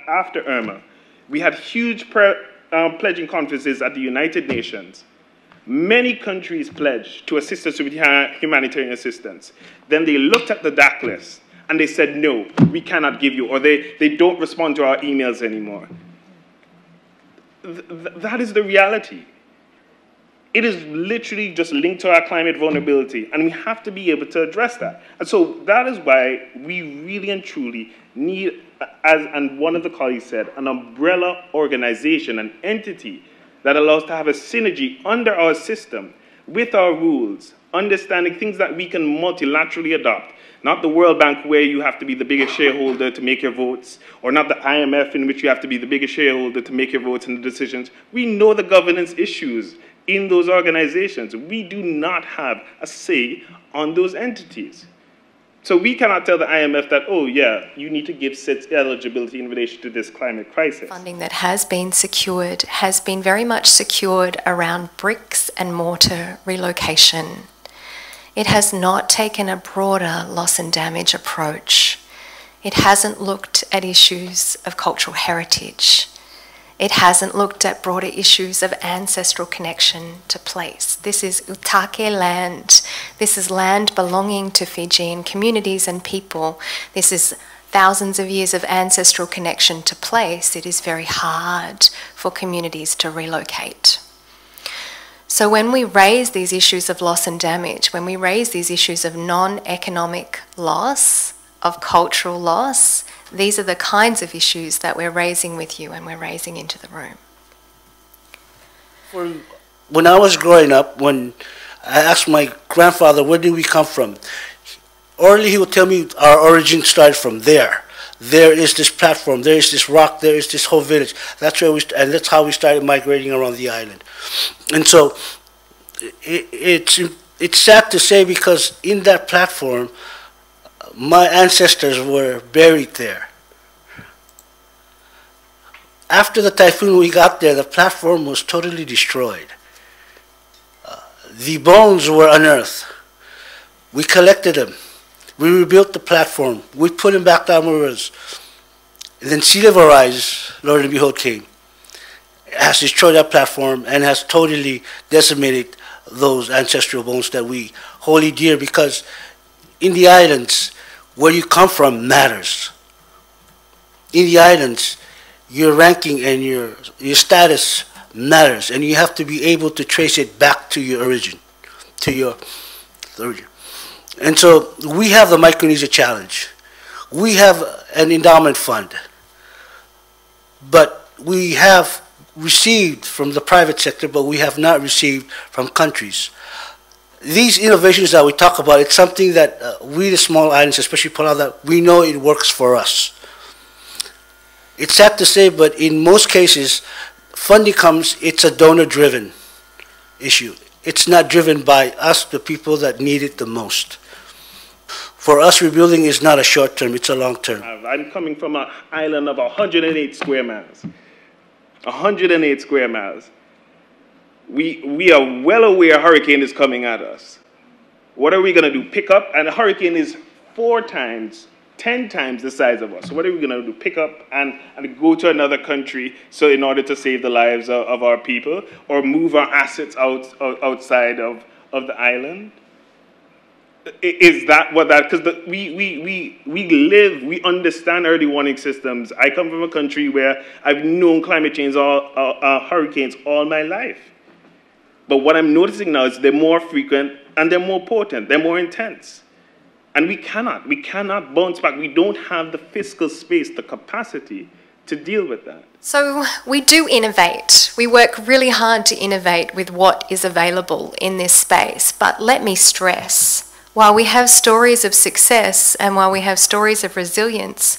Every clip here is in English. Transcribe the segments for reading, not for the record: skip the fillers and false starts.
After Irma, we had huge pledging conferences at the United Nations. Many countries pledged to assist us with humanitarian assistance. Then they looked at the DAC list and they said, no, we cannot give you, or they don't respond to our emails anymore. That is the reality. It is literally just linked to our climate vulnerability, and we have to be able to address that. And so that is why we really and truly need, and one of the colleagues said, an umbrella organization, an entity that allows to have a synergy under our system with our rules, understanding things that we can multilaterally adopt. Not the World Bank where you have to be the biggest shareholder to make your votes, or not the IMF in which you have to be the biggest shareholder to make your votes and the decisions. We know the governance issues in those organizations. We do not have a say on those entities. So we cannot tell the IMF that, oh yeah, you need to give SIDS eligibility in relation to this climate crisis. Funding that has been secured has been very much secured around bricks and mortar relocation. It has not taken a broader loss and damage approach. It hasn't looked at issues of cultural heritage. It hasn't looked at broader issues of ancestral connection to place. This is Utake land. This is land belonging to Fijian communities and people. This is thousands of years of ancestral connection to place. It is very hard for communities to relocate. So when we raise these issues of loss and damage, when we raise these issues of non-economic loss, of cultural loss, these are the kinds of issues that we're raising with you and we're raising into the room. When I was growing up, when I asked my grandfather, where did we come from? Orally, he would tell me our origin started from there. There is this platform, there is this rock, there is this whole village. That's where and that's how we started migrating around the island. And so it's sad to say, because in that platform, my ancestors were buried there. After the typhoon we got there, the platform was totally destroyed. The bones were unearthed. We collected them. We rebuilt the platform. We put them back down where it was. And then sea level rise, Lord and behold, came. It has destroyed that platform and has totally decimated those ancestral bones that we hold dear, because in the islands, where you come from matters. In the islands, your ranking and your status matters, and you have to be able to trace it back to your origin, And so we have the Micronesia Challenge. We have an endowment fund, but we have received from the private sector, but we have not received from countries. These innovations that we talk about, it's something that we, the small islands, especially Palau, that we know it works for us. It's sad to say, but in most cases, funding comes, it's a donor-driven issue. It's not driven by us, the people that need it the most. For us, rebuilding is not a short term, it's a long term. I'm coming from an island of 108 square miles. 108 square miles. We are well aware a hurricane is coming at us. What are we going to do? Pick up? And a hurricane is 4 times, 10 times the size of us. So what are we going to do? Pick up and go to another country so in order to save the lives of our people, or move our assets outside of the island? Is that what that, because we understand early warning systems. I come from a country where I've known climate change, hurricanes all my life. But what I'm noticing now is they're more frequent and they're more potent, they're more intense. And we cannot bounce back. We don't have the fiscal space, the capacity to deal with that. So we do innovate. We work really hard to innovate with what is available in this space. But let me stress, while we have stories of success and while we have stories of resilience,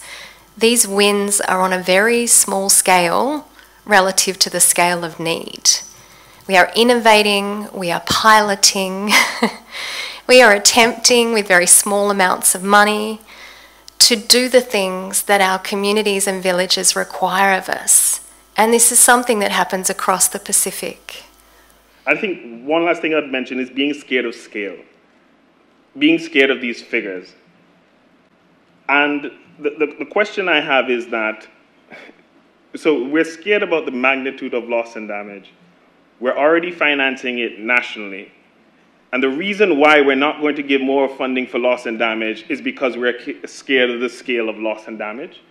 these wins are on a very small scale relative to the scale of need. We are innovating, we are piloting, we are attempting with very small amounts of money to do the things that our communities and villages require of us. And this is something that happens across the Pacific. I think one last thing I'd mention is being scared of scale. Being scared of these figures. And the question I have is that So we're scared about the magnitude of loss and damage. We're already financing it nationally. And the reason why we're not going to give more funding for loss and damage is because we're scared of the scale of loss and damage.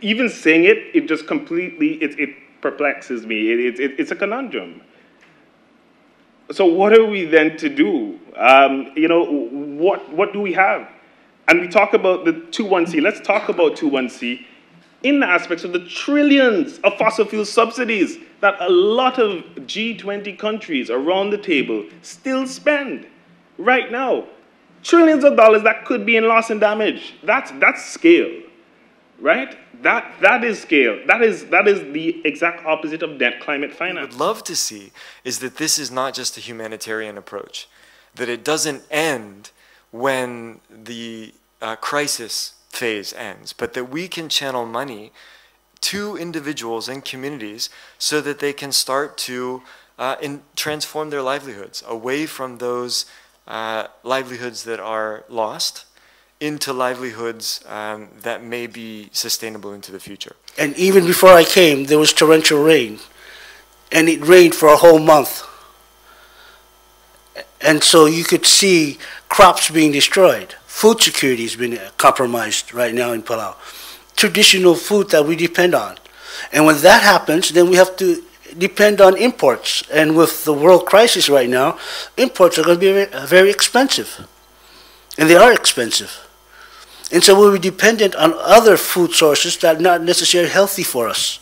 Even saying it just completely, it perplexes me. It's a conundrum. So what are we then to do? You know, what do we have? And we talk about the 21C. Let's talk about 21C in the aspects of the trillions of fossil fuel subsidies that a lot of G20 countries around the table still spend right now. Trillions of dollars that could be in loss and damage. That's scale, right? That is scale. That is the exact opposite of net climate finance. What I would love to see is that this is not just a humanitarian approach, that it doesn't end when the crisis phase ends, but that we can channel money to individuals and communities so that they can start to transform their livelihoods away from those livelihoods that are lost into livelihoods that may be sustainable into the future. And even before I came, there was torrential rain, and it rained for a whole month. And so you could see crops being destroyed. Food security has been compromised right now in Palau. Traditional food that we depend on. And when that happens, then we have to depend on imports. And with the world crisis right now, imports are going to be very expensive. And they are expensive. And so we'll be dependent on other food sources that are not necessarily healthy for us.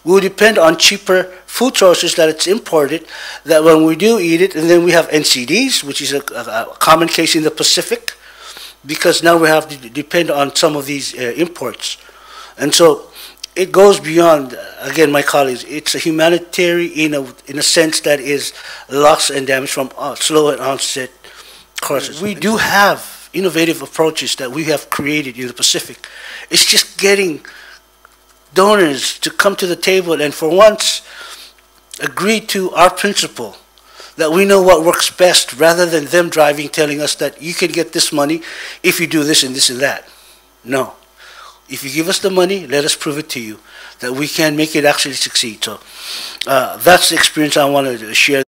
We'll depend on cheaper food sources that it's imported, that when we do eat it, and then we have NCDs, which is a common case in the Pacific, because now we have to depend on some of these imports. And so it goes beyond, again, my colleagues, it's a humanitarian in a sense that is loss and damage from slow and onset causes. We do have innovative approaches that we have created in the Pacific. It's just getting donors to come to the table and for once agree to our principle that we know what works best rather than them driving telling us that you can get this money if you do this and this and that. No. If you give us the money, let us prove it to you that we can make it actually succeed. So that's the experience I wanted to share.